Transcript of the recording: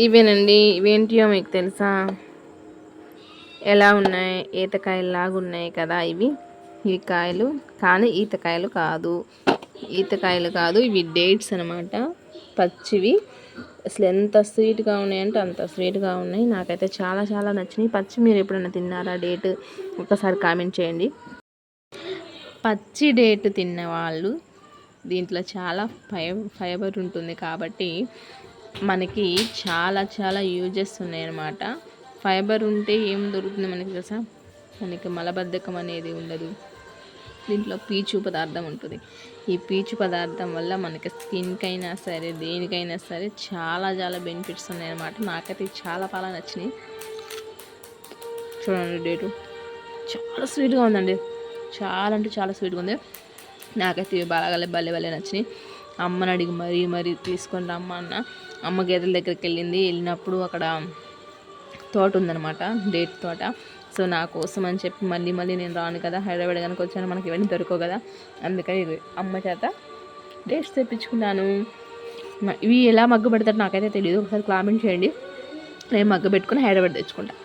ఇవేనండి. ఇవేంటియో మీకు తెలుసా? ఎలా ఉన్నాయి? ఈతకాయల్లాగా ఉన్నాయి కదా ఇవి. ఈ కాయలు కానీ ఈతకాయలు కాదు. ఈతకాయలు కాదు, ఇవి డేట్స్ అనమాట. పచ్చివి. అసలు ఎంత స్వీట్గా ఉన్నాయంటే అంత స్వీట్గా ఉన్నాయి. నాకైతే చాలా చాలా నచ్చినాయి. పచ్చి మీరు ఎప్పుడైనా తిన్నారా డేట్? ఒకసారి కామెంట్ చేయండి. పచ్చి డేట్ తిన్న వాళ్ళు దీంట్లో చాలా ఫైబర్ ఉంటుంది కాబట్టి మనకి చాలా చాలా యూజెస్ ఉన్నాయన్నమాట. ఫైబర్ ఉంటే ఏం దొరుకుతుంది మనకి తెలుసా? మనకి మలబద్ధకం అనేది ఉండదు. దీంట్లో పీచు పదార్థం ఉంటుంది. ఈ పీచు పదార్థం వల్ల మనకి స్కిన్కైనా సరే దేనికైనా సరే చాలా చాలా బెనిఫిట్స్ ఉన్నాయన్నమాట. నాకైతే చాలా బాగా నచ్చినాయి. చూడండి డేటు చాలా స్వీట్గా ఉందండి. చాలా అంటే చాలా స్వీట్గా ఉంది. నాకైతే ఇవి బాగా భలే నచ్చినాయి. అమ్మని అడిగి మరీ తీసుకొని రమ్మ అన్న. అమ్మ గేదెల దగ్గరికి వెళ్ళినప్పుడు అక్కడ తోట ఉందన్నమాట, డేట్ తోట. సో నా కోసం అని చెప్పి మళ్ళీ నేను రాను కదా, హైదరాబాద్ కనుక వచ్చాను, మనకి ఇవన్నీ దొరకవు కదా, అందుకని అమ్మ చేత డేట్స్ తెప్పించుకున్నాను. ఇవి ఎలా మగ్గు పెడతారు నాకైతే తెలియదు. ఒకసారి కామెంట్ చేయండి. నేను మగ్గు పెట్టుకుని హైదరాబాద్ తెచ్చుకుంటాను.